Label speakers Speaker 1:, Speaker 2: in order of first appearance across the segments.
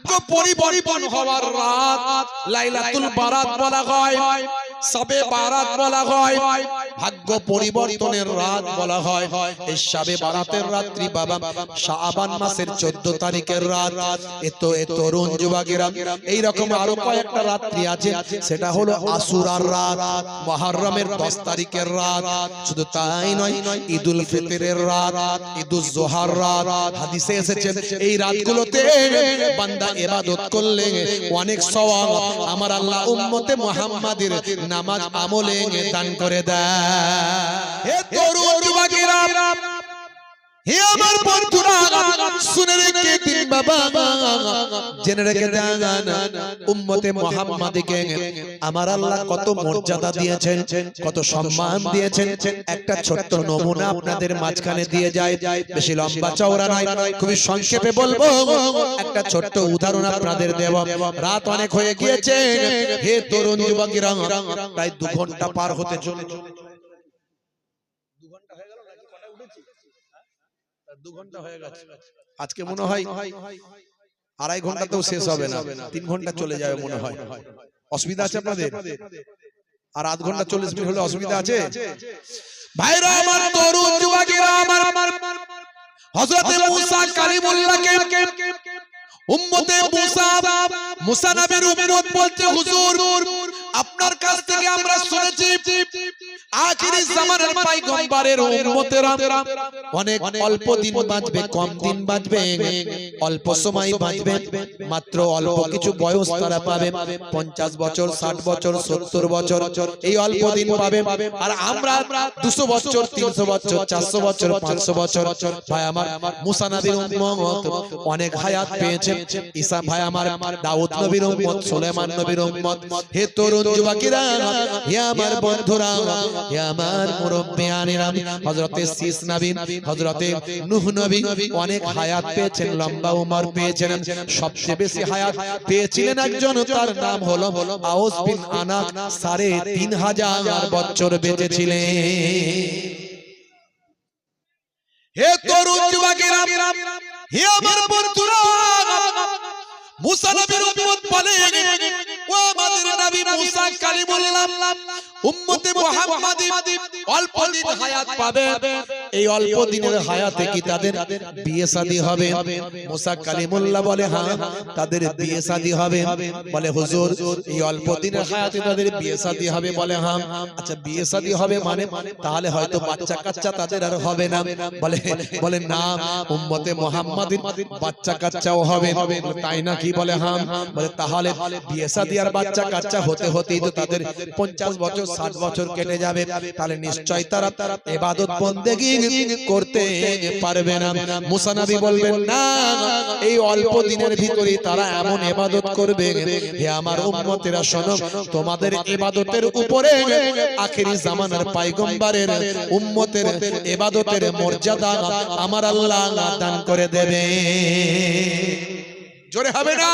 Speaker 1: ভাগ্য পরিবর্তন হওয়ার রাত লাইলাতুল বারাত বলা হয়, শবে বারাত বলা হয়, ভাগ্য পরিবর্তনের রাত বলা হয়। এই শবে বারাতের রাত্রি বাবা শাবান মাসের 14 তারিখের রাত। এ তরুণ যুবকেরা এই রকম আরো কয়েকটা রাত্রি আছে, সেটা হলো আশুরার রাত, মুহররমের 10 তারিখের রাত। শুধু তাই নয়, ঈদুল ফিতরের রাত, ঈদুল জোহার রাত। হাদিসে এসেছে এই রাতগুলোতে বান্দা ইবাদত করলে অনেক সওয়াব আমার আল্লাহ উম্মতে মুহাম্মাদের নামাজ আমলে দান করে দেয়। হে তরুণ যুবকেরা, হে আমার বন্ধুরা, শুনে রেখে দিন বাবা, জেনে রেখে দেন উম্মতে মুহাম্মাদীকে আমার আল্লাহ কত মর্যাদা দিয়েছেন, কত সম্মান দিয়েছেন। একটা ছোট্ট নমুনা আপনাদের মাঝখানে দিয়ে যায়, বেশি লম্বা চওড়া নয়, খুবই সংক্ষেপে বলবো। একটা ছোট্ট উদাহরণ আপনাদের দেব। রাত অনেক হয়ে গিয়েছে, হে তরুণ যুবকেরা, প্রায় 2 ঘন্টা পার হতে চলেছে। 2 ঘন্টা হয়ে গেল নাকি কটা উঠেছি? 2 ঘন্টা হয়ে গেছে। আজকে মনে হয় 2.5 ঘন্টাতেও শেষ হবে না, 3 ঘন্টা চলে যাবে মনে হয়। অসুবিধা আছে আপনাদের? আর আধ ঘন্টা 40 মিনিট হলে অসুবিধা আছে? ভাইরা আমার, তরুণ যুবকেরা আমার, হযরতে মুসা কালিমুল্লাহকে উম্মতে মুসা নবীর উম্মত বলতে, হুজুর আপনার কাছ থেকে আমরা শুনেছি আখিরি জামানার পয়গম্বরের উম্মতেরা অনেক অল্প দিন বাঁচবে, কম দিন বাঁচবে, অল্প সময় বাঁচবে, মাত্র অল্প কিছু বয়স তারা পাবে, 50 বছর, 60 বছর, 70 বছর, এই অল্প দিন পাবে। আর আমরা 200 বছর, 300 বছর, 400 বছর, 500 বছর। ভাই আমার, মুসা নবীর উম্মত অনেক হায়াত পেয়েছে। ঈসা ভাই আমার দাউদ নবীর উম্মত, সুলাইমান নবীর উম্মত। হে তরুণ যুবকেরা, হে আমার বন্ধুরা, হে আমার মুরব্বিয়ানেরা, হযরতে শীস নবী, হযরতে নূহ নবী অনেক হায়াত পেয়েছেন, লম্বা উমর পেয়েছেন। সবচেয়ে বেশি হায়াত পেয়েছিলেন একজন, তার নাম হলো আউস বিন আনাক, 3500 বছর বেঁচে ছিলেন। হে তরুণ যুবকেরা, হে আমার বন্ধুরা, মুসা নবীর উম্মত বলে, ও আমাদের নবী মুসা কালিমুল্লাহ, উম্মতে মুহাম্মাদী অল্প দিন হায়াত পাবে, এই অল্প দিনের হায়াতে কি তাদের বিয়ে শাদী হবে? মুসা কালিমুল্লাহ বলে, হ্যাঁ তাদের বিয়ে শাদী হবে। বলে, হুজুর এই অল্প দিনের হায়াতে তাদের বিয়ে শাদী হবে? বলে, হ্যাঁ। আচ্ছা, বিয়ে শাদী হবে মানে তাহলে হয়তো বাচ্চা কাচ্চা তাদের আর হবে না? বলে না, উম্মতে মুহাম্মাদীর বাচ্চা কাচ্চাও হবে। তাই নাকি? বলে, হ্যাঁ। বলে, তাহলে বিয়ে শাদী আর বাচ্চা কাচ্চা হতে হতেই তো তাদের 50 বছর, 60 বছর কেটে যাবে, তাহলে নিশ্চয় তারা ইবাদত বন্দেগী করতে পারবে না। মুসা নবী বলবেন, না, এই অল্প দিনের ভিতরে তারা এমন ইবাদত করবে, হে আমার উম্মতেরা শোনো, তোমাদের ইবাদতের উপরে আখিরি জামানার পয়গম্বরের উম্মতের ইবাদতের মর্যাদা আমার আল্লাহ দান করে দেবে। জোরে হবে না?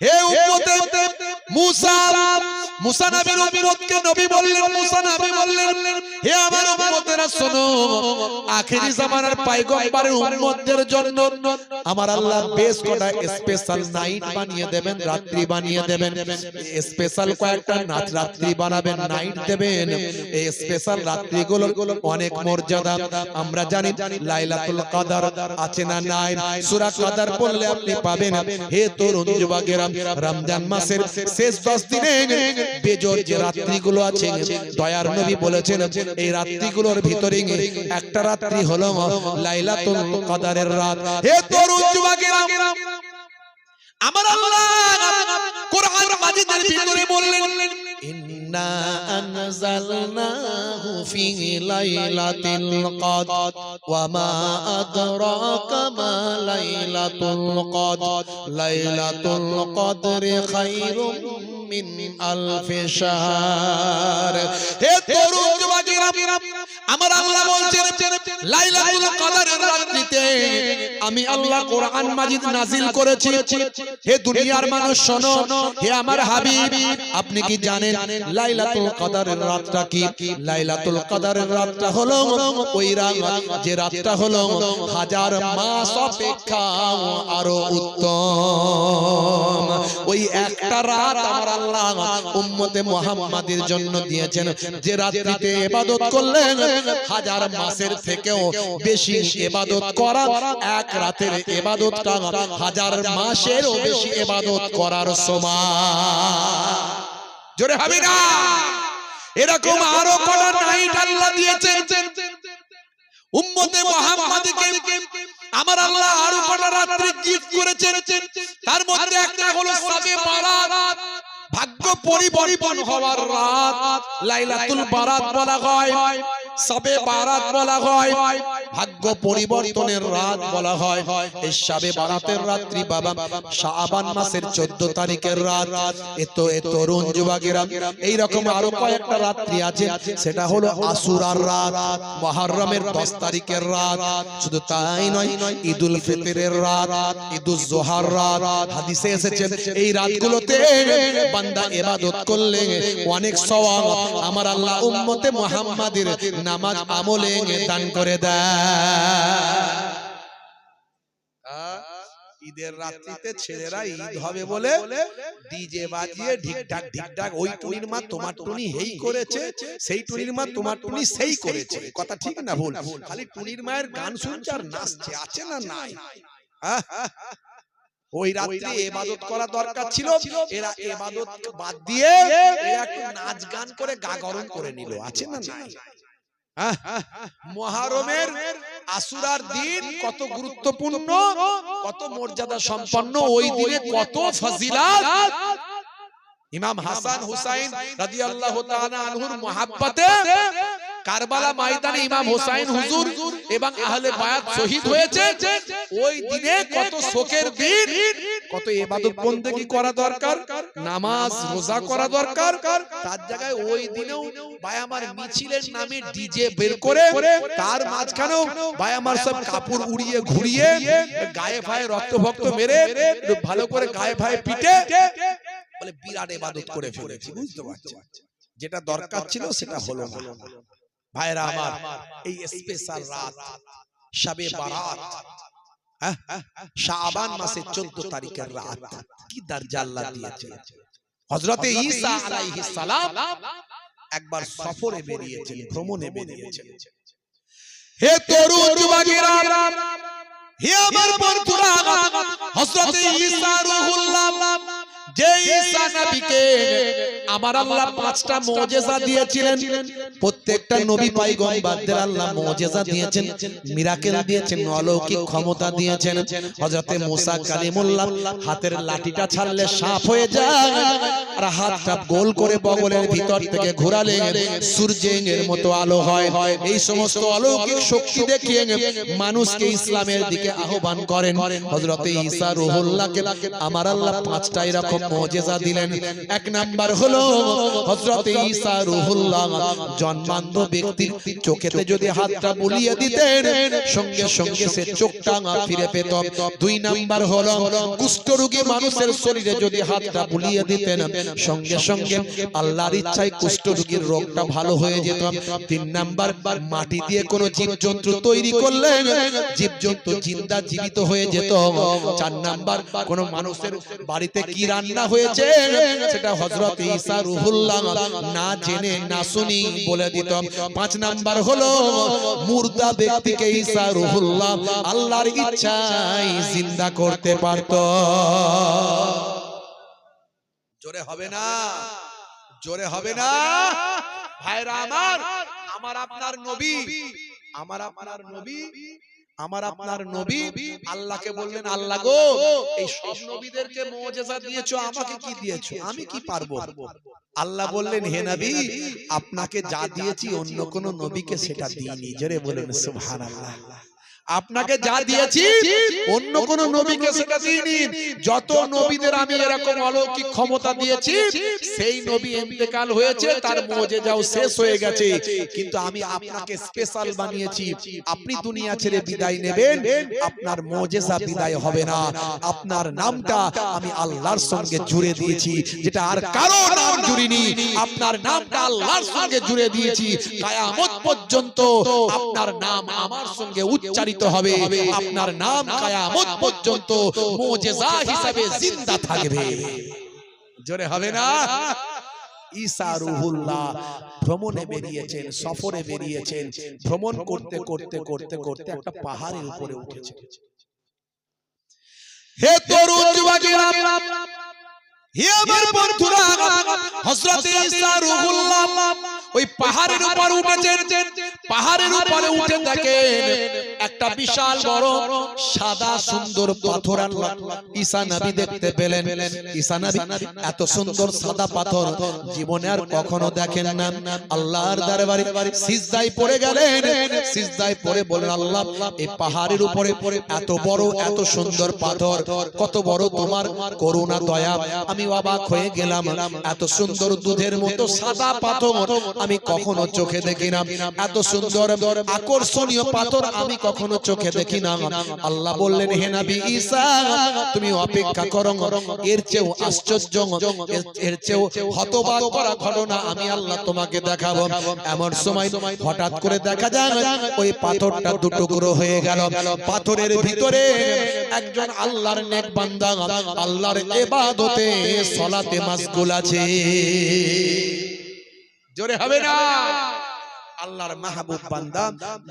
Speaker 1: হে উম্মতে মুসা নবীর উম্মতকে নবী বললেন, মুসা নবী বললেন, হে আমার উম্মতেরা শোনো, আখিরি জামানার পয়গম্বরের উম্মতদের জন্য আমার আল্লাহ বেশ কটা স্পেশাল নাইট বানিয়ে দেবেন, রাত্রি বানিয়ে দেবেন। স্পেশাল কয়েকটা রাত্রি বানাবেন, নাইট দেবেন। এই স্পেশাল রাত্রিগুলোর অনেক মর্যাদা। আমরা জানি লাইলাতুল কদর আছে না নাই? সূরা কদর পড়লে আপনি পাবেন। হে তরুণ যুবকেরা, রমজান মাসের শেষ 10 দিনে বেজোর যে রাত্রিগুলো আছে, দয়ার নবী বলেছেন এই রাত্রিগুলোর ভিতরে একটা রাত্রি হলো লাইলাতুল কদরের রাত। হে তরুণ যুবকেরা, আমার আল্লাহ কোরআন মাজিদের ভিতরে বললেন, ইন্না আনজালনাহু ফি লাইলাতিল কদর ওয়া মা আদরাকা মা লাইলাতুল কদর লাইলাতুল কদরি খায়রুম মিন আলফি শাহর। হে তরুণ যুবকেরা, আমার আল্লাহ বলছেন লাইলাতুল কদরের রাত্রিতে আমি আল্লাহ কোরআন মাজিদ নাজিল করেছি। হে দুনিয়ার মানুষ শোনো, হে আমার হাবিব, আপনি কি জানেন লাইলাতুল কদরের রাতটা কি? লাইলাতুল কদরের রাতটা হলো ওই রাত যে রাতটা হলো হাজার মাস অপেক্ষা আরো উত্তম। ওই একটা রাত আমার আল্লাহ উম্মতে মুহাম্মাদের জন্য দিয়েছেন, যে রাত্রিতে ইবাদত করলে হাজার মাসের থেকেও বেশি ইবাদত করা, এক রাতের ইবাদতটা হাজার মাসেরও বেশি ইবাদত করার সমান। জোরে হবে না? এরকম আরো কটা নাইট আল্লাহ দিয়েছেন উম্মতে মুহাম্মাদকে। আমার আল্লাহ আরো কটা রাত্রি গিফট করেছেন, তার মধ্যে একটা হলো শবে বারাত, ভাগ্য পরিবর্তন হওয়ার রাত। লাইলাতুল বারাত বলা হয়, শবে বারাত বলা হয়, ভাগ্য পরিবর্তনের রাত বলা হয়। এই শবে বারাতের রাত্রি বাবা শাবান মাসের 14 তারিখের রাত। এ তরুণ যুবকেরা, এই রকম আরো কয়েকটা রাত্রি আছে, সেটা হলো আশুরার রাত, মুহররমের 10 তারিখের রাত। শুধু তাই নয়, ঈদুল ফিতরের রাত, ঈদুল জোহার রাত। হাদিসে এসেছে এই রাতগুলোতে বান্দা ইবাদত করলে অনেক সওয়াব আমার আল্লাহ উম্মতে মুহাম্মাদের নামাজ আমলে দান করে দেয়। ঈদের রাত্রিতে ছেলেরা ঈদ হবে বলে ডিজে বাজিয়ে ঢিকঢাক ঢিকঢাক, ওই টুনির মা তোমার টুনি হেই করেছে, সেই টুনির মা তোমার টুনি সেই করেছে। কথা ঠিক না ভুল? খালি টুনির মায়ের গান শুনছে আর নাচছে, আছে না নাই? ওই রাত্রে ইবাদত করা দরকার ছিল, এরা ইবাদত বাদ দিয়ে একটু নাচ গান করে গা গরম করে নিল, আছে না নাই? মুহররমের আশুরার দিন কত গুরুত্বপূর্ণ, কত মর্যাদা সম্পন্ন, ওই দিনে কত ফজিলত। ইমাম হাসান হুসাইন রাদিয়াল্লাহু তাআলা আনহুর মুহাব্বতে কারবালা ময়দানে ইমাম হুসাইন হুজুর এবং আহলে বায়াত শহীদ হয়েছে। ওই দিনে কত শোকের দিন, কত ইবাদত বন্দেগী করা দরকার, নামাজ রোজা করা দরকার। তার জায়গায় ওই দিনেও ভাই আমার মিছিলের নামে ডিজে বের করে তার মাঝখানেও ভাই আমার সব কাপড় উড়িয়ে ঘুরিয়ে গায়ে ফায়ে রক্ত ভক্ত মেরে ভালো করে গায়ে ফায়ে পিটে বলে বিরাট ইবাদত করে ফেলেছি। বুঝতে পারছেন? যেটা দরকার ছিল সেটা হলো না। ভাইরা আমার, এই স্পেশাল রাত শবে বারাত, শাবান মাসের 14 তারিখের রাত, কি দরজা আল্লাহ দিয়েছেন। হযরতে ঈসা আলাইহিস সালাম একবার সফরে বেরিয়েছেন, ভ্রমণে বেরিয়েছেন। হে তরুণ যুবকেরা, হে আমার বন্ধুরা, হযরতে ঈসা রূহুল্লাহ, যে ঈসা নবীকে আমার আল্লাহ 5টা মুজিজা দিয়েছিলেন। প্রত্যেকটা নবী পয়গম্বরদের আল্লাহ মুজিজা দিয়েছেন, মিরাকেল দিয়েছেন, অলৌকিক ক্ষমতা দিয়েছেন। হযরতে মুসা কালিমুল্লাহ হাতের লাঠিটা ছাড়লে সাপ হয়ে যায়, আর হাতটা গোল করে বগলের ভিতর থেকে ঘোরালে সূর্যের মতো আলো হয়। এই সমস্ত অলৌকিক শক্তি দেখিয়ে মানুষকে ইসলামের দিকে আহ্বান করেন। হযরতে ঈসা রূহুল্লাহকে আমার আল্লাহ 5টা এরকম মুজিজা দিলেন। এক নাম্বার হলো হযরতে ঈসা রূহুল্লাহ জন্মান্ধ ব্যক্তির চোখেতে যদি হাতটা বুলিয়ে দিতেন, সঙ্গে সঙ্গে সে চোখটা ফিরে পেত। 2 নাম্বার হলো কুষ্ঠরোগী মানুষের শরীরে যদি হাতটা বুলিয়ে দিতেন, সঙ্গে সঙ্গে আল্লাহর ইচ্ছায় কুষ্ঠরোগীর রোগটা ভালো হয়ে যেত। 3 নাম্বার মাটি দিয়ে কোনো জীবজন্তু তৈরি করলে জীবজন্তু জিন্দা জীবিত হয়ে যেত। 4 নাম্বার কোন মানুষের বাড়িতে কি রান্না হয়েছে সেটা হযরত ঈসা রূহুল্লাহ না জেনে না শুনি বলে দিত। 5 নাম্বার হলো মুর্দা ব্যক্তিকে ঈসা রূহুল্লাহ আল্লাহর ইচ্ছায় জিন্দা করতে পারত। জোরে হবে না? জোরে হবে না? ভাইরা আমার, আমার আপনার নবী, আমার আপনার নবী আল্লাহকে বললেন, আল্লাহ গো, এই সব নবীদেরকে মুজিজা দিয়েছো, আমাকে কি দিয়েছো? আমি কি পারবো? আল্লাহ বললেন, হে নবী, আপনাকে যা দিয়েছি অন্য কোন নবীকে সেটা দিইনি। জোরে বলেন সুবহানাল্লাহ। আপনাকে যা দিয়েছি অন্য কোন নবীকে সেটা দিইনি। যত নবীদের আমি এরকম অলৌকিক ক্ষমতা দিয়েছি, সেই নবী ইন্তেকাল হয়েছে, তার মুজিজাও শেষ হয়ে গেছে, কিন্তু আমি আপনাকে স্পেশাল বানিয়েছি। আপনি দুনিয়া ছেড়ে বিদায় নেবেন, আপনার মুজিজা বিদায় হবে না। আপনার নামটা আমি আল্লাহর সঙ্গে জুড়ে দিয়েছি, যেটা আর কারো নাম জুড়িনি। আপনার নামটা আল্লাহর সঙ্গে জুড়ে দিয়েছি। কিয়ামত পর্যন্ত আপনার নাম আমার সঙ্গে উচ্চারিত হবে। আপনার নাম কিয়ামত পর্যন্ত মুজিজা হিসেবে জিন্দা থাকবে। জোরে হবে না? ঈসা রূহুল্লাহ ভ্রমণে বেরিয়েছেন, সফরে বেরিয়েছেন। ভ্রমণ করতে করতে করতে করতে একটা পাহাড়ের উপরে উঠেছেন। হে তরুণ যুবকেরা, হে আমার বন্ধুরা, হযরত ঈসা রূহুল্লাহ ওই পাহাড়ের উপর উঠেছেন। পাহাড়ের উপরে উঠে দেখেন একটা বিশাল বড় সাদা সুন্দর পাথর আল্লাহ ঈসা নবী দেখতে পেলেন। ঈসা নবী এত সুন্দর সাদা পাথর জীবনে আর কখনো দেখেন না। আল্লাহর দরবারে সিজদায় পড়ে গেলেন। সিজদায় পড়ে বলেন, আল্লাহ, এই পাহাড়ের উপরে এত বড় এত সুন্দর পাথর, কত বড় তোমার করুণা দয়া। আমি অবাক হয়ে গেলাম, এত সুন্দর দুধের মতো সাদা পাথর আমি কখনো চোখে দেখি না। এত সুন্দর আকর্ষণীয় পাথর আমি কখনো চোখে দেখি না। আল্লাহ বললেন, হে নবী ঈসা, তুমি অপেক্ষা করো, এর চেয়েও আশ্চর্য, এর চেয়েও হতবাক করা ঘটনা আমি আল্লাহ তোমাকে দেখাবো। এমন সময় হঠাৎ করে দেখা যায় ওই পাথরটা দুটুকরো হয়ে গেল। পাথরের ভিতরে একজন আল্লাহর নেক বান্দা আল্লাহর ইবাদতে সালাতে মাশগুল আছে। জোরে হবে না? আল্লাহর মাহবুব বান্দা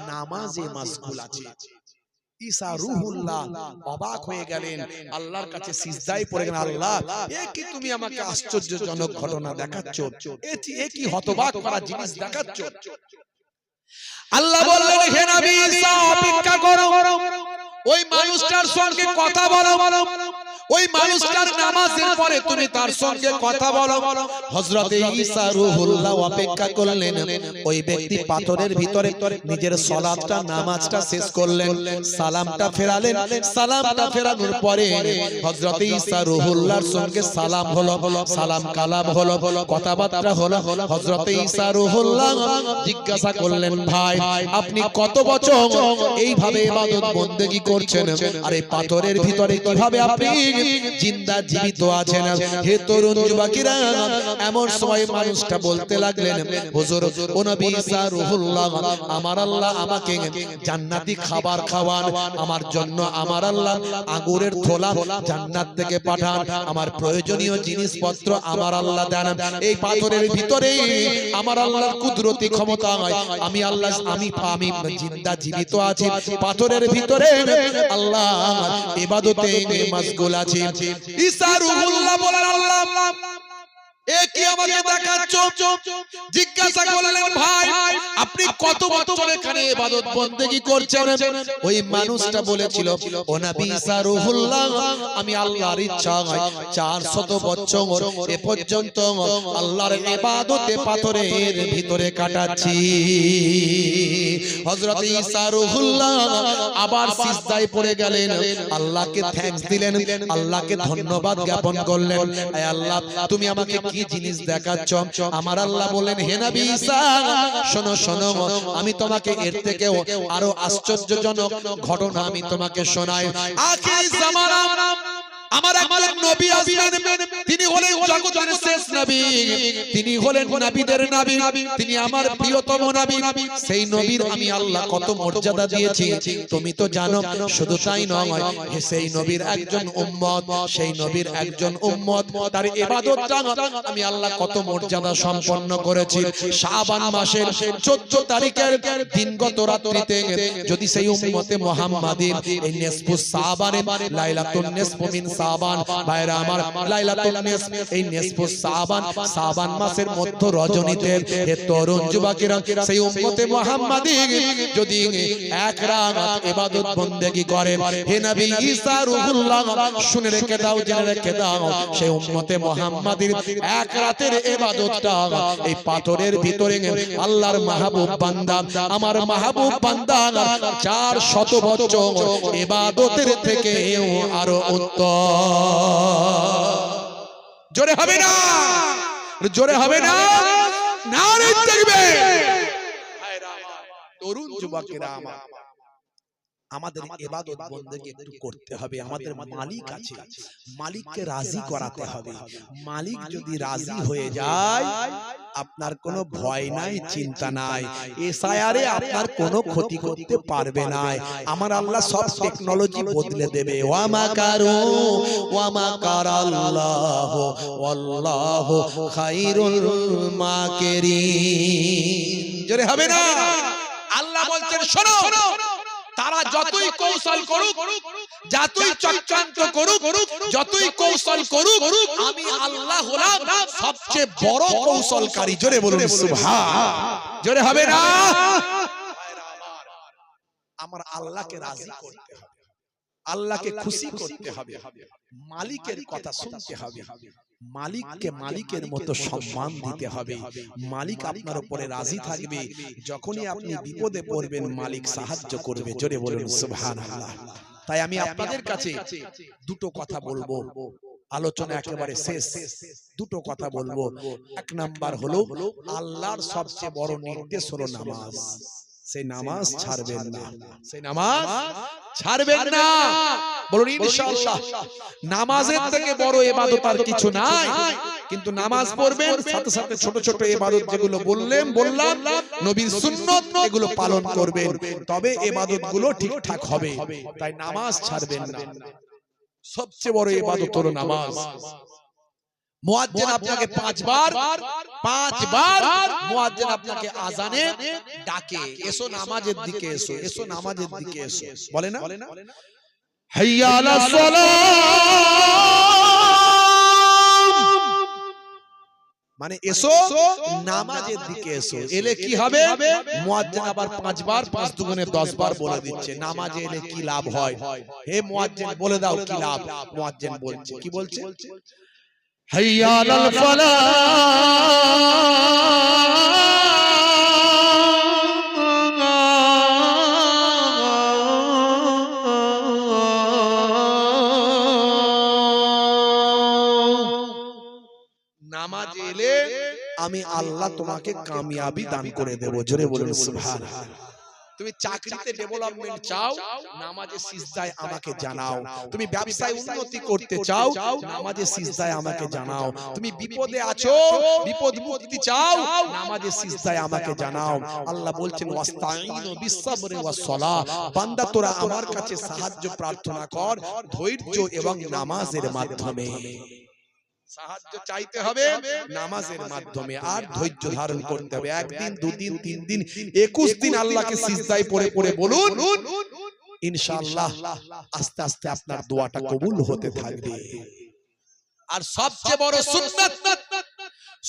Speaker 1: নামাজে মাশগুল আছে। ঈসা রূহুল্লাহ অবাক হয়ে গেলেন, আল্লাহর কাছে সিজদায় পড়ে গেলেন, আল্লাহ, এ কি তুমি আমাকে আশ্চর্যজনক ঘটনা দেখাচ্ছ, এ কি হতবাক করা জিনিস দেখাচ্ছ। আল্লাহ বললেন, হে নবী ঈসা, অপেক্ষা করো, ওই মানুষটার সঙ্গে কথা বলো, ওই মানুষটার নামাজের পরে তুমি তার সঙ্গে কথা বলো। হযরত ঈসা রূহুল্লাহ অপেক্ষা করলেন। ওই ব্যক্তি পাথরের ভিতরে নিজের সালাতটা নামাজটা শেষ করলেন, সালামটা ফেরালেন। সালামটা ফেরানোর পরে হযরত ঈসা রূহুল্লাহর সঙ্গে সালাম হলো, সালাম কালাম হলো, কথাবার্তা হলো। হযরত ঈসা রূহুল্লাহ জিজ্ঞাসা করলেন, ভাই, আপনি কত বছর এইভাবে ইবাদত বন্দেগী করছেন, আর এই পাথরের ভিতরে কিভাবে আপনি জিন্দা জীবিত আছেন? হে তরুণ যুবকেরা, এমন সময় মানুষটা বলতে লাগলেন, হুজুর, ও নবী ঈসা রূহুল্লাহ, আমার আল্লাহ আমাকে জান্নাতি খাবার খাওয়ান, আমার জন্য আমার আল্লাহ আঙ্গুরের থোলা জান্নাত থেকে পাঠান, আমার প্রয়োজনীয় জিনিসপত্র আমার আল্লাহ দেন। এই পাথরের ভিতরে আমার আল্লাহর কুদরতি ক্ষমতা, আমি আল্লাহ আমি জিন্দা জীবিত আছি, পাথরের ভিতরে আল্লাহ ইবাদতে মাশগুল আছি। ঈসা রূহুল্লাহ বলেন, আল্লাহ, এ কি আমাকে দেখাচ্ছ? জিজ্ঞাসা করলেন, ভাই, আপনি কত বছর এখানে ইবাদত বন্দেগী করছেন? ওই মানুষটা বলেছিল, ও নবী ঈসা রূহুল্লাহ, আমি আল্লাহর ইচ্ছা 400 বছর এ পর্যন্ত আল্লাহর ইবাদতে পাথরের ভিতরে কাটাচ্ছি। হযরত ঈসা রূহুল্লাহ আবার সিজদায় পড়ে গেলেন, আল্লাহকে থ্যাঙ্কস দিলেন, আল্লাহকে ধন্যবাদ জ্ঞাপন করলেন। হে আল্লাহ, তুমি আমাকে কি জিনিস দেখাচ্ছ? আমার আল্লাহ বলেন, হে নবী ঈসা, শোনো শোনো, আমি তোমাকে এর থেকেও আরো আশ্চর্যজনক ঘটনা আমি তোমাকে শোনাই। আখির জামানা আমার একজন নবী আসবেন, তিনি হলেন জগতের শেষ নবী, তিনি হলেন নবীদের নবী, তিনি আমার প্রিয়তম নবী। সেই নবীর আমি আল্লাহ কত মর্যাদা দিয়েছি তুমি তো জানো। শুধু তাই নয়, সেই নবীর একজন উম্মত, সেই নবীর একজন উম্মত, তার ইবাদতটা আমি আল্লাহ কত মর্যাদা সম্পন্ন করেছি। শাবান মাসের 14 তারিখের দিনগত রাত্রিতে যদি সেই উম্মতে মুহাম্মাদীর এই নিসফুস শাবানে লাইলাতুন নিসফ মিন শাবান, ভাইরা আমার, লাইলাতুন নিসফ, এই এই নিসফু শাবান মাসের মধ্য রজনীতে হে তরুণ যুবকেরা সেই উম্মতে মুহাম্মাদি যদি এক রাত ইবাদত বন্দেগী করে হে নবী ঈসা রূহুল্লাহ শুনে রেখে দাও জেনে রেখে দাও সেই উম্মতে মুহাম্মাদির এক রাতের ইবাদতটা এই পাথরের ভিতরে আল্লাহর মাহবুব বান্দা আমার মাহবুব বান্দা 400 বছর ইবাদতের থেকে আরো উত্তম জোরে হবে না জোরে হবে না নারে তাকবীর তরুণ যুবকেরা আমাদের ইবাদত বন্দেগী একটু করতে হবে আমাদের মালিক আছে মালিককে রাজি করাতে হবে মালিক যদি রাজি হয়ে যায় আপনার কোনো ভয় নাই চিন্তা নাই এসআইআরে আপনার কোনো ক্ষতি করতে পারবে না আমার আল্লাহ সব টেকনোলজি বদলে দেবে ওয়া মাকারু ওয়া মাকারাল্লাহু ওয়াল্লাহু খায়রুল মাকিরিন জোরে হবে না আল্লাহ বলছেন শোনো তারা যতই কৌশল করুক যতই চক্রান্ত করুক যতই কৌশল করুক আমি আল্লাহ হলাম সবচেয়ে বড় কৌশলকারী জোরে বলুন সুবহান জোরে হবে না আমার আল্লাহকে রাজি করতে হবে আল্লাহকে খুশি করতে হবে মালিকের কথা শুনতে হবে মালিককে মালিকের মতো সম্মান দিতে হবে মালিক আপনার উপরে রাজি থাকবে যখনই আপনি বিপদে পড়বেন মালিক সাহায্য করবে জোরে বলুন সুবহানাল্লাহ তাই আমি আপনাদের কাছে দুটো কথা বলবো আলোচনা একেবারে শেষ দুটো কথা বলবো এক নাম্বার হলো আল্লাহর সবচেয়ে বড় নির্দেশ হলো নামাজ সেই নামাজ ছাড়বেন না সেই নামাজ ছাড়বেন না বলুন ইনশাআল্লাহ নামাজের থেকে বড় ইবাদত আর কিছু নাই কিন্তু নামাজ পড়বেন সাথে সাথে ছোট ছোট ইবাদত যেগুলো বললাম নবীর সুন্নাত এগুলো পালন করবেন তবে ইবাদতগুলো ঠিকঠাক হবে তাই নামাজ ছাড়বেন না সবচেয়ে বড় ইবাদত হলো নামাজ মুয়াজ্জিন আপনাকে পাঁচবার মুয়াজ্জিন আপনাকে আযানে ডাকে এসো নামাজের দিকে এসো এসো নামাজের দিকে এসো বলে না হাইয়া আলাস সালাম মানে এসো নামাজের দিকে এসো এলে কি হবে মুয়াজ্জিন আবার 5 বার 5 দুগুণে 10 বার বলে দিচ্ছে নামাজে এলে কি লাভ হয় হে মুয়াজ্জিন বলে দাও কি লাভ মুয়াজ্জিন বলছে কি বলছে হাইয়া আলাল ফালাহ নামাজ এলে আমি আল্লাহ তোমাকে কামিয়াবি দান করে দেব জোরে বলুন সুবহানাল্লাহ তুমি চাকরিতে ডেভেলপমেন্ট চাও নামাজে সিজদায় আমাকে জানাও তুমি ব্যবসায় উন্নতি করতে চাও নামাজে সিজদায় আমাকে জানাও তুমি বিপদে আছো বিপদ মুক্তি চাও নামাজে সিজদায় আমাকে জানাও আল্লাহ বলছেন ওয়াস্তাইনু বিসসাবরি ওয়াস সালাহ বান্দা তোরা আমার কাছে সাহায্য প্রার্থনা কর ধৈর্য এবং নামাজের মাধ্যমে সাহায্য চাইতে হবে নামাজের মাধ্যমে আর ধৈর্য ধারণ করতে হবে একদিন দুদিন তিন দিন 21 দিন আল্লাহকে সিজদায় পড়ে পড়ে বলুন ইনশাআল্লাহ আস্তে আস্তে আপনার দোয়াটা কবুল হতে থাকবে আর সবচেয়ে বড় সুন্নাত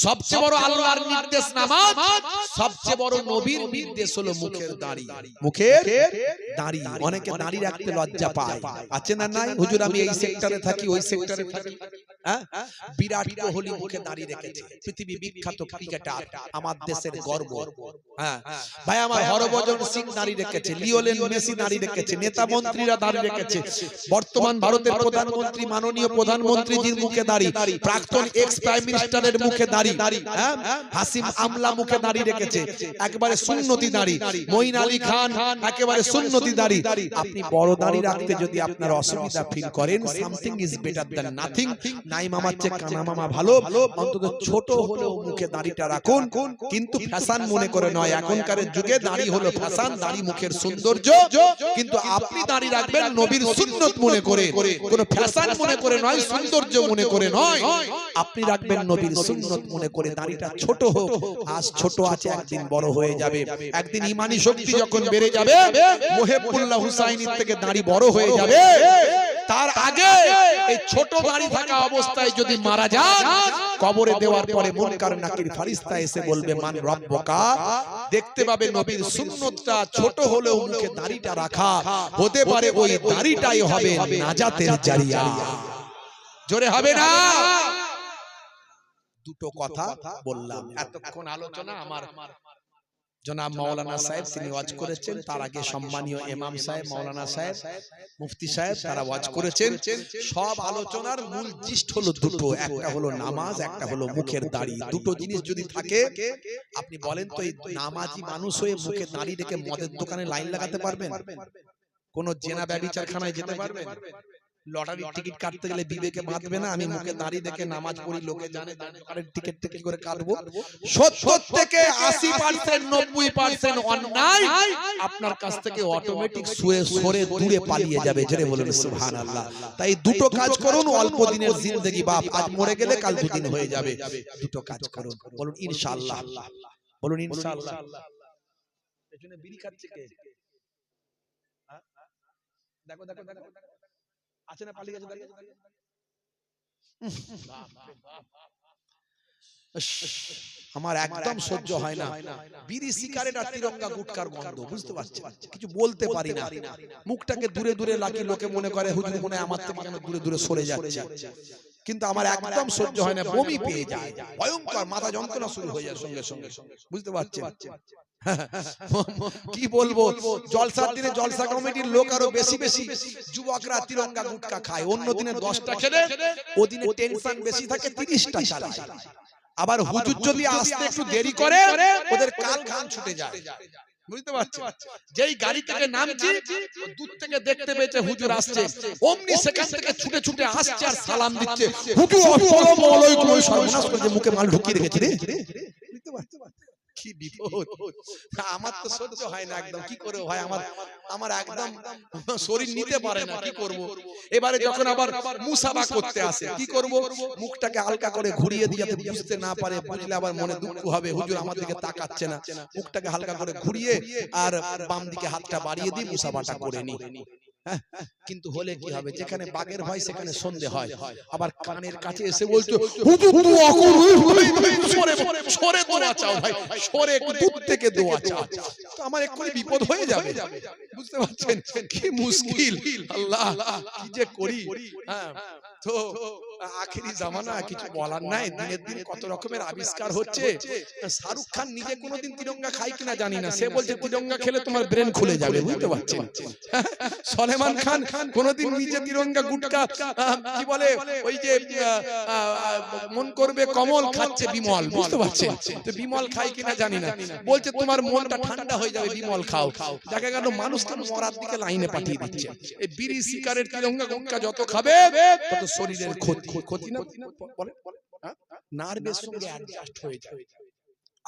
Speaker 1: সবচেয়ে বড় আল্লাহর নির্দেশ নামাজ সবচেয়ে বড় নবীর নির্দেশ হলো মুখের দাড়ি মুখের দাড়ি অনেকে দাড়ি রাখতে লজ্জা পায় আছে না নাই হুজুর আমি এই সেক্টরে থাকি ওই সেক্টরে থাকি বিরাট কোহলি মুখে দাড়ি রেখেছে পৃথিবী বিখ্যাত ক্রিকেটার আমার দেশের গর্ব ভাই আমার হরভজন সিং দাড়ি রেখেছে লিওনেল মেসি দাড়ি রেখেছে নেতা মন্ত্রীরা দাড়ি রেখেছে বর্তমান ভারতের প্রধানমন্ত্রী মাননীয় প্রধানমন্ত্রীজির মুখে দাড়ি প্রাক্তন এক্স প্রাইম মিনিস্টারের মুখে দাড়ি হাসিম আমলা মুখে দাড়ি রেখেছে একেবারে সুন্নতি দাড়ি মঈন আলী খান একেবারে সুন্নতি দাড়ি আপনি বড় দাড়ি রাখতে যদি আপনার অসুবিধা ফিল করেন something is better than nothing নাই মামার চেয়ে কানা মামা ভালো অন্তত ছোট হলেও মুখে দাড়িটা রাখুন কিন্তু ফ্যাশন মনে করে নয় এখনকার যুগে দাড়ি হলো ফ্যাশন দাড়ি মুখের সৌন্দর্য কিন্তু আপনি দাড়ি রাখবেন নবীর সুন্নত মনে করে কোনো ফ্যাশন মনে করে নয় সৌন্দর্য মনে করে নয় আপনি রাখবেন নবীর সুন্নত মনে করে দাড়িটা ছোট হোক আজ ছোট আছে একদিন বড় হয়ে যাবে একদিন ঈমানি শক্তি যখন বেড়ে যাবে মুহিবুল্লাহ হুসাইনির থেকে দাড়ি বড় হয়ে যাবে তার আগে এই ছোট দাড়ি থাকা অবস্থায় যদি মারা যান, কবরে দেওয়ার পরে মুনকার নাকির ফেরেশতা এসে বলবে মান রব্বুকা, দেখতে পাবে নবীর সুন্নতটা ছোট হলেও মুখে দাড়িটা রাখা, হতে পারে ওই দাড়িটাই হবে নাজাতের জারিয়া। জোরে হবে না? দুটো কথা বললাম। এতক্ষণ আলোচনা আমার জনাব মাওলানা সাহেব তিনি ওয়াজ করেছেন, তার আগে সম্মানীয় ইমাম সাহেব মাওলানা সাহেব মুফতি সাহেব তারা ওয়াজ করেছেন। সব আলোচনার মূল জিষ্ট হলো দুটো, একটা হলো নামাজ, একটা হলো মুখের দাড়ি। দুটো জিনিস যদি থাকে, আপনি বলেন তো এই নামাজি মানুষ হয়ে মুখে দাড়ি রেখে মদের দোকানে লাইন লাগাতে পারবেন? কোন জেনা ব্যভিচারখানায় যেতে পারবেন? লটারির টিকিট কাটতে গেলে বিবেকে বাঁধবে না? আমি মুখে দাঁড়িয়ে দেখে নামাজ পড়ি, লোকে জানে দোকানের টিকিট কি করে কাটবো? 70 থেকে 80% 90% অন্যায় আপনার কাছ থেকে অটোমেটিক সরে দূরে পালিয়ে যাবে। জোরে বলুন সুবহানাল্লাহ। তাই দুটো কাজ করুন, অল্প দিনের জিন্দেগি, বাপ আজ মরে গেলে কাল দুদিন হয়ে যাবে। দুটো কাজ করুন, বলুন ইনশাআল্লাহ, বলুন ইনশাআল্লাহ। পেছনে বিড়ি খাচ্ছে কে? দেখো দেখো দেখো আছে না, পালিয়ে গেছে। আমার একদম সহ্য হয় না বিড়ি সিগারেট আর তিরঙ্গা গুটকার গন্ধ, বুঝতে পারছেন? কিছু বলতে পারি না, মুখটাকে দূরে দূরে লাগি, লোকে মনে করে হুজুর মনে হয় আমার থেকে কেন দূরে দূরে সরে যাচ্ছে, কিন্তু আমার একদম সহ্য হয় না, বমি পেয়ে যায়, ভয়ঙ্কর মাথা যন্ত্রণা শুরু হয়ে যায় সঙ্গে সঙ্গে, বুঝতে পারছেন? কি বলবো, জলসার দিনে জলসা কমিটির লোক আরো বেশি বেশি যুবকরা তিরঙ্গা গুটকা খায়, অন্য দিনে 10টা খেলে ওদিনে টেনশন বেশি থাকে 30টা চালায়। আবার হুজুর যদি আসতে একটু দেরি করে ওদের কাল ঘাম ছুটে যায়, বুঝতে পারছেন? যেই গাড়ি থেকে নামছি দূর থেকে দেখতে পেয়েছে হুজুর আসছে, অমনি সেখান থেকে ছুটে ছুটে আসছে আর সালাম দিচ্ছে, হুজুর আসসালামু আলাইকুম, সর্বনাশ করে মুখে মাল ঢুকিয়ে রেখেছে রে, বুঝতে পারছেন? কি বিপদ! আমার তো সহ্য হয় না একদম, কি করে ভাই, আমার একদম শরীর নিতে পারে না, কি করব? এবারে যখন আবার মুসাফা করতে আসে, কি করব? মুখটাকে হালকা করে ঘুরিয়ে দিয়ে যাতে বুঝতে না পারে, বুঝলে আবার মনে দুঃখ হবে, হুজুর আমার দিকে তাকাচ্ছে না, মুখটাকে হালকা করে ঘুরিয়ে আর বাম দিকে হাতটা বাড়িয়ে দিয়ে মুসাফাটা করে নি। কিন্তু হলে কি হবে, যেখানে বাঘের ভয় সেখানে সন্ধে হয়, আবার কানের কাছে এসে বলছো হুজুর দোয়া করুন, সরে সরে দোয়া চাও ভাই, সরে দূর থেকে দোয়া চাও, তো আমার এক্ষুনি বিপদ হয়ে যাবে, বুঝতে পারছেন? কি মুশকিল, আল্লাহ কি যে করি। তো আখেরি জামানা, কিছু বলার নাই, দিনের দিন কত রকমের আবিষ্কার হচ্ছে। শাহরুখ খান নিজে কোনোদিন তিরঙ্গা খায় কিনা জানি না, সে বলছে তিরঙ্গা খেলে তোমার ব্রেন খুলে যাবে, বুঝতে পারছেন? সলেমান খান কোনোদিন নিজে তিরঙ্গা গুটকা কি বলে ওই যে মন করবে কমল খাচ্ছে বিমল, বুঝতে পারছেন? তো বিমল খায় কিনা জানি না, বলছে তোমার মনটা ঠান্ডা হয়ে যাবে বিমল খাও। দেখা গেল মানুষ তো মরার দিকে লাইনে পাঠিয়ে দিচ্ছে। এই বিড়ি সিগারেট তিরঙ্গা গুটকা যত খাবে তত শরীরের ক্ষতি না, বলে নার্ভের সঙ্গে অ্যাডজাস্ট হয়ে যাবে।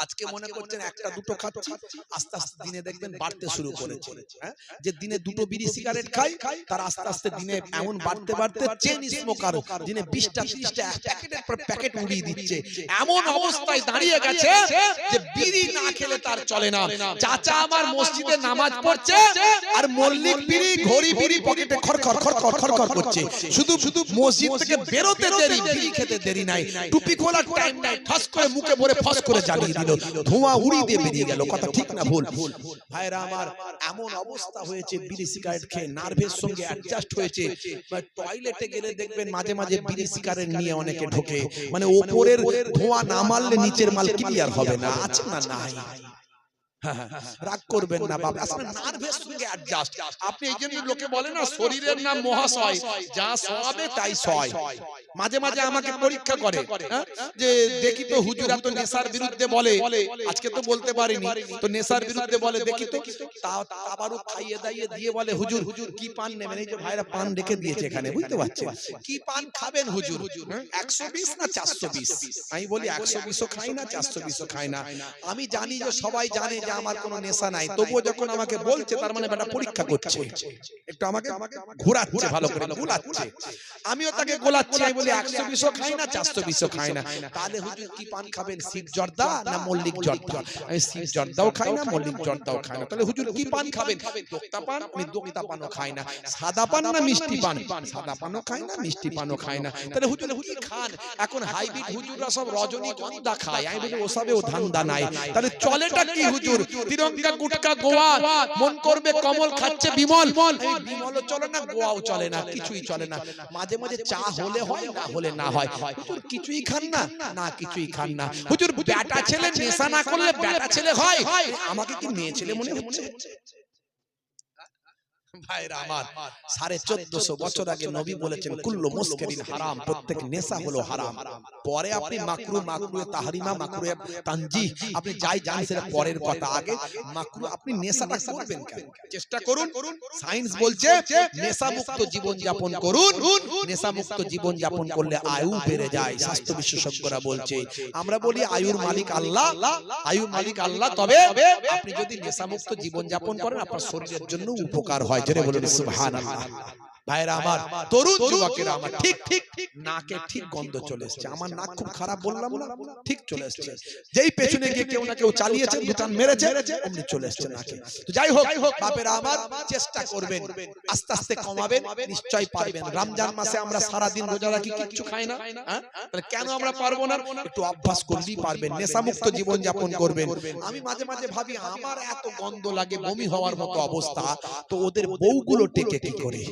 Speaker 1: আজকে মনে করছেন একটা দুটো খাচ্ছি, আস্তে আস্তে দিনে দেখবেন বাড়তে শুরু করেছে। যে দিনে দুটো বিড়ি সিগারেট খাই, তার আস্তে আস্তে দিনে এমন বাড়তে বাড়তে চেন স্মোকার দিনে 20টা 30টা প্যাকেটের পর প্যাকেট উড়িয়ে দিচ্ছে, এমন অবস্থায় দাঁড়িয়ে গেছে যে বিড়ি না খেলে তার চলে না। চাচা আমার মসজিদে নামাজ পড়ছে আর মল্লিক বিড়ি ঘড়ি বিড়ি পকেটে খরখর খরখর খরখর করছে, শুধু শুধু মসজিদ থেকে বেরোতে দেরি, বিড়ি খেতে দেরি নাই, টুপি খোলার টাইম নাই, ঠাস করে মুখে ভরে ফস করে জ্বালিয়ে ধোঁয়া উড়িয়ে দিয়ে বেরিয়ে গেল। কথা ঠিক না ভুল? ভাইরা আমার, এমন অবস্থা হয়েছে বিড়ি সিগারেট খেয়ে নার্ভের সঙ্গে অ্যাডজাস্ট হয়েছে। টয়লেটে গেলে দেখবেন মাঝে মাঝে বিড়ি সিগারেট নিয়ে অনেকে ঢোকে, মানে ওপরের ধোঁয়া না মারলে নিচের মাল ক্লিয়ার হবে না, আছে না? নাই, রাগ করবেন না বাবা, আসলে নার্ভের সঙ্গে অ্যাডজাস্ট। আপনি এই জন্য লোকে বলে না শরীরের নাম মহাশয়, যা সবে তাই সয়। মাঝে মাঝে আমাকে পরীক্ষা করে যে দেখি তো হুজুরা তো নেশার বিরুদ্ধে বলে, আজকে তো বলতে পারিনি, তো নেশার বিরুদ্ধে বলে দেখি তো, আবারও খাইয়ে দাইয়ে দিয়ে বলে হুজুর কি পান নেবেন? এই যে ভাইরা পান রেখে দিয়েছে এখানে, বুঝতে পারছেন? কি পান খাবেন হুজুর? 120 না 420? আমি বলি 120ও খাই না, 420ও খাই না। আমি জানি যে সবাই জানে যে আমার কোনো নেশা নাই, তবুও যখন আমাকে বলছে তার মানে বেটা পরীক্ষা করছে, একটু আমাকে ঘোরাচ্ছে, ভালো করে গোলাচ্ছে। আমিও তাকে গোলাচ্ছি, আমি আঙ্গুলে 120ও খায় না 420ও খায় না, তাহলে হুজুর কি পান খাবেন, শিব জর্দা না মল্লিক জর্দা? আমি শিব জর্দাও খাই না, মল্লিক জর্দাও খাই না, তাহলে হুজুর কি পান খাবেন? দোক্তা পান। আমি দোক্তা পানও খাই না। সাদা পান না মিষ্টি পান? সাদা পানও খাই না, মিষ্টি পানও খাই না, তাহলে হুজুর কি খান? এখন হাইব্রিড হুজুররা সব রজনীগন্ধা খায়, আমি বলি ওসবেও ধান্দা নাই, তাহলে চলেটা কি হুজুর? তিরঙ্গা, গুটকা, গোয়া, মন করবে কমল খাচ্ছে বিমল, বিমলও চলে না, গোয়াও চলে না, কিছুই চলে না। মাঝে মাঝে চা হলে হয়, না হলে না হয়। হুজুর কিছুই খান না? না কিছুই খান না। হুজুর বেটা ছেলে নেশা না করলে বেটা ছেলে হয়? আমাকে কি মেয়ে ছেলে মনে হচ্ছে? ভাইরা আমার, 1450 বছর আগে নবী বলেছেন কুল্লু মুসকিরিন হারাম, প্রত্যেক নেশা হলো হারাম। পরে আপনি মাকরু, মাকরুয়ে তাহরিমা, মাকরুয়ে তানজিহ আপনি যাই জানেন সেটা পরের কথা, আগে মাকরু আপনি নেশাটা করবেন কেন? চেষ্টা করুন। সায়েন্স বলছে নেশা মুক্ত জীবন যাপন করুন, নেশা মুক্ত জীবন যাপন করলে আয়ু বেড়ে যায়। স্বাস্থ্য বিশেষজ্ঞরা বলছে, আমরা বলি আয়ুর মালিক আল্লাহ, আয়ুর মালিক আল্লাহ, তবে আপনি যদি নেশা মুক্ত জীবন যাপন করেন আপনার শরীরের জন্য উপকার হয়। জোরে বলুন সুবহানাল্লাহ। ভাইরা আমার, তরুণ যুবকেরা আমার, ঠিক ঠিক নাকে ঠিক গন্ধ চলে এসেছে। আমার নাক খুব খারাপ বললাম না, ঠিক চলে এসেছে। যেই পেছনে গিয়ে কেউ না কেউ চালিয়েছে, দুটান মেরেছে, অমনি চলে এসেছে নাকে। তো যাই হোক বাপেরা আমার, চেষ্টা করবেন, আস্তে আস্তে কমাবেন, নিশ্চয়ই পারবেন। রমজান মাসে আমরা সারা দিন রোজা রাখি, কিচ্ছু খাই না, তাহলে কেন আমরা পারবো না? একটু অভ্যাস করলেই পারবেন, নেশামুক্ত জীবন যাপন করবেন। আমি মাঝে মাঝে ভাবি, আমার এত গন্ধ লাগে, বমি হওয়ার মতো অবস্থা, তো ওদের বউগুলো টেকে কি করে?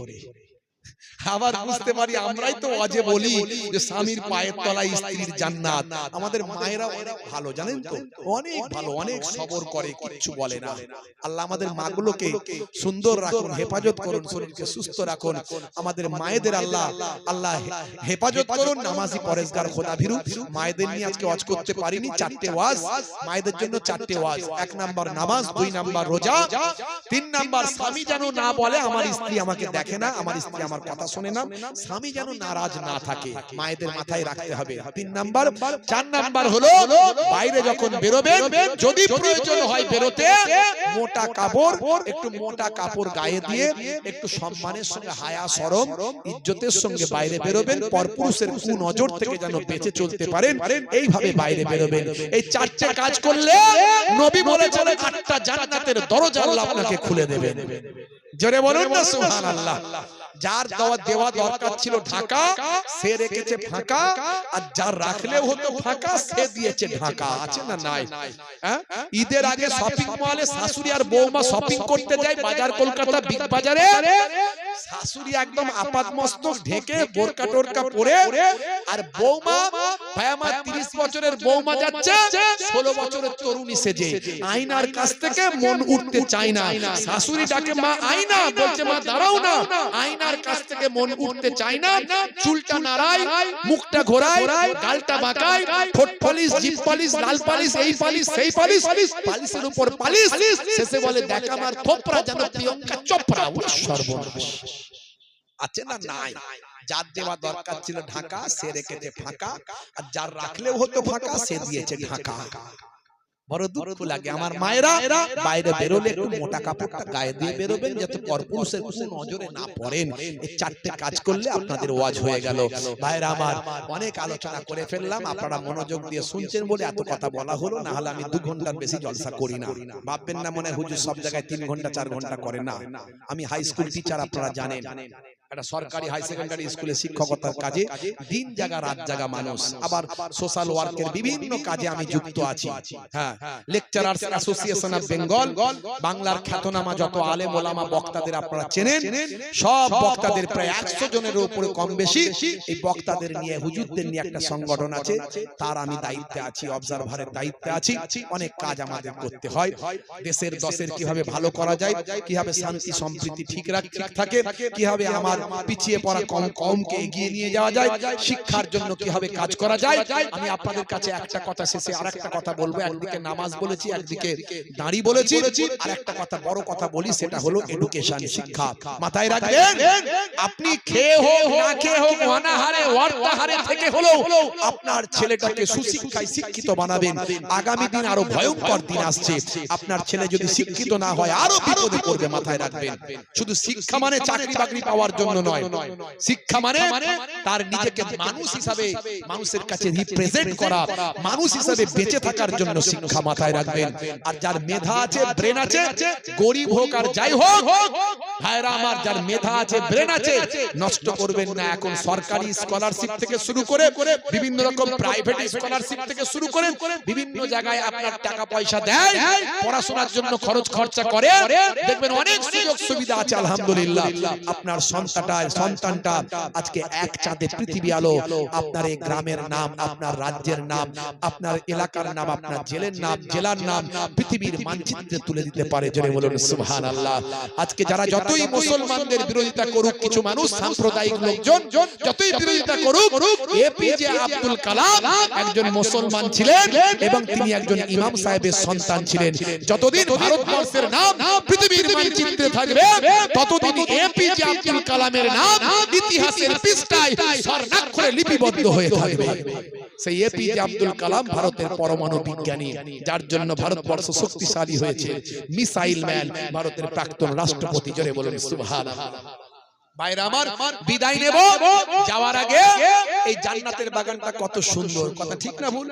Speaker 1: আবার বুঝতে পারি, আমরাই তো আজে বলি যে স্বামীর পায়ের তলায় স্ত্রীর জান্নাত। আমাদের মায়েরা অনেক ভালো, জানেন তো, অনেক ভালো, অনেক সবর করে, কিচ্ছু বলে না। আল্লাহ আমাদের মাগুলোকে সুন্দর রাখুন, হেফাজত করুন, শরীরকে সুস্থ রাখুন। আমাদের মায়েদের আল্লাহ আল্লাহ হেফাজত করুন। নামাজি, পরেজগার, খোদাভীরু মায়েদের নিয়ে আজকে ওয়াজ করতে পারিনি। 4টে ওয়াজ মায়েদের জন্য, 4টে ওয়াজ। 1 নাম্বার নামাজ, 2 নাম্বার রোজা, 3 নাম্বার স্বামী যেন না বলে আমার স্ত্রী আমাকে দেখে না, আমার স্ত্রী আমার কথা শোনে না, স্বামী যেন নারাজ না থাকে, মায়েদের মাথায় রাখতে হবে। 3 নাম্বার। 4 নাম্বার হলো বাইরে যখন বেরোবেন, যদি প্রয়োজন হয় বেরোতে, মোটা কাপড়, একটু মোটা কাপড় গায়ে দিয়ে একটু সম্মানের সঙ্গে, হায়া শরম ইজ্জতের সঙ্গে বাইরে বেরোবেন। পরপুরুষের কুনজর থেকে যেন বেঁচে চলতে পারেন, এইভাবে বাইরে বেরোবেন। এই 4টে কাজ করলে নবী বলেছেন 8টা জান্নাতের দরজা আল্লাহ আপনাকে খুলে দেবেন। জোরে বলুন না সুবহানাল্লাহ। যার দেওয়া দরকার ছিল ঢাকা, সে রেখেছে ফাঁকা, আর যার রাখলেও হতো ফাঁকা, সে দিয়েছে ঢাকা। আছে না নাই? ঈদের আগে শপিং মলে শাশুড়ি আর বৌমা শপিং করতে যায়, বাজার কলকাতা বিগ বাজারে। শাশুড়ি একদম আপাত মস্তক ঢেকে, বোরকা টোরকা পরে, আর বৌমা, ভাই আমার 30 বছরের বৌমা যাচ্ছে 16 বছরের তরুণী সেজে। আয়নার কাছ থেকে মন উঠতে চায় না। শাশুড়ি ডাকে মা আয়না, বলছে মা দাঁড়াও না। আয়নার কাছ থেকে মন উঠতে চায় না। চুলটা নাড়ায়, মুখটা ঘোরায়, গালটা বাঁকায়, ঠোঁট পালিশ, জিভ পালিশ, লাল পালিশ, এই পালিশ, সেই পালিশ, পালিশের উপর পালিশ, শেষে বলে দেখ আমার থোপড়া যেন প্রিয়ঙ্কা চোপড়া। সর্বনাশ। আছে না নাই? যার দেওয়া দরকার ছিল ঢাকা, সে রেখেছে ফাঁকা, আর যার রাখলেও হতো ফাঁকা, সে দিয়েছে ঢাকা। বড় দুঃখ লাগে আমার মায়েরা, বাইরে বেরোলে একটু মোটা কাপড়টা গায়ে দিয়ে বেরোবেন, যাতে পরপুরুষের নজরে না পড়েন। এই 4টে কাজ করলে আপনাদের ওয়াজ হয়ে গেল। ভাইরা আমার, অনেক আলোচনা করে ফেললাম, আপনারা মনোযোগ দিয়ে শুনছেন বলে এত কথা বলা হলো, না হলে আমি 2 ঘন্টার বেশি জলসা করি না। ভাববেন না মনে হুজুর সব জায়গায় 3 ঘন্টা 4 ঘন্টা করে না। আমি হাই স্কুল টিচার, আপনারা জানেন। একটা সরকারি হাই সেকেন্ডারি স্কুলে শিক্ষকতার কাজে দিন জাগা রাত জাগা মানুষ, আবার সোশ্যাল ওয়ার্কের বিভিন্ন কাজে আমি যুক্ত আছি। হ্যাঁ, লেকচারার্স অ্যাসোসিয়েশন অফ বেঙ্গল, বাংলার খ্যাতনামা যত আলেম ওলামা বক্তাদের আপনারা চেনেন, সব বক্তাদের প্রায় 100 জনের উপরে কম বেশি, এই বক্তাদের নিয়ে, হুজুরদের নিয়ে একটা সংগঠন আছে, তার আমি দায়িত্বে আছি, অবজারভারের দায়িত্বে আছি। অনেক কাজ আমাদের করতে হয়। দেশের দশের কিভাবে ভালো করা যায়, কিভাবে শান্তি সম্প্রীতি ঠিক থাকে, কিভাবে আমার পিছিয়ে পড়া কমকে এগিয়ে নিয়ে যাওয়া যায়, শিক্ষার জন্য কিভাবে কাজ করা যায়। আমি আপনাদের কাছে একটা কথা শেষে আরেকটা কথা বলবো। একদিকে নামাজ বলেছি, একদিকে দাঁড়ি বলেছি, আর একটা কথা, বড় কথা বলি, সেটা হলো এডুকেশন, শিক্ষা। মাথায় রাখবেন, আপনি খেয়ে হোক না খেয়ে হোক, অনাহারে অর্থাহারে থেকে হলো আপনার ছেলেটাকে সুশিক্ষায় শিক্ষিত বানাবেন। আগামী দিন আরো ভয়ঙ্কর দিন আসছে। আপনার ছেলে যদি শিক্ষিত না হয়, আরো বিপদে পড়বে। মাথায় রাখবেন, শুধু শিক্ষা মানে চাকরি বাকরি পাওয়ার জন্য জন্য নয়, শিক্ষা মানে তার নিজেকে মানুষ হিসাবে মানুষের কাছে রিপ্রেজেন্ট করা, মানুষ হিসাবে বেঁচে থাকার জন্য শিক্ষা মাথায় রাখবেন। আর যার মেধা আছে, ব্রেন আছে, গরিব হোক আর যাই হোক, ভাইরা আমার, যার মেধা আছে, ব্রেন আছে, নষ্ট করবেন না। এখন সরকারি স্কলারশিপ থেকে শুরু করে বিভিন্ন রকম প্রাইভেট স্কলারশিপ থেকে শুরু করে বিভিন্ন জায়গায় আপনার টাকা পয়সা দেয়, পড়াশোনার জন্য খরচ খরচা করে, দেখবেন অনেক সুযোগ সুবিধা আছে। আলহামদুলিল্লাহ, আপনার সন্তানটা আজকে এক চাঁদে পৃথিবী আলো, আপনার এই গ্রামের নাম, আপনার রাজ্যের নাম, আপনার এলাকার নাম, আপনার জেলার নাম পৃথিবীর মানচিত্রে তুলে দিতে পারে। জোরে বলুন সুবহানাল্লাহ। আজকে যারা যতই মুসলমানদের বিরোধিতা করুক, কিছু মানুষ সাম্প্রদায়িক লোকজন যতই বিরোধিতা করুক, এপিজে আব্দুল কালাম একজন মুসলমান ছিলেন এবং তিনি একজন ইমাম সাহেবের সন্তান ছিলেন। যতদিন ভারতবর্ষের নাম পৃথিবীর মানচিত্রে থাকবে, ততদিন এপিজে আব্দুল কালামের নাম ইতিহাসের পৃষ্ঠায় স্বর্ণাক্ষরে লিপিবদ্ধ হয়ে থাকবে। সেই এপিজে আব্দুল কালাম ভারতের পরমাণু বিজ্ঞানী, যার জন্য ভারতবর্ষ শক্তিশালী হয়েছে। মিসাইল ম্যান, ভারতের প্রাক্তন রাষ্ট্রপতি। জোরে বলুন সুবহানাল্লাহ। ভাইরা আমার, বিদায় নেব, যাওয়ার আগে এই জান্নাতের বাগানটা কত সুন্দর, কথা ঠিক না ভুল?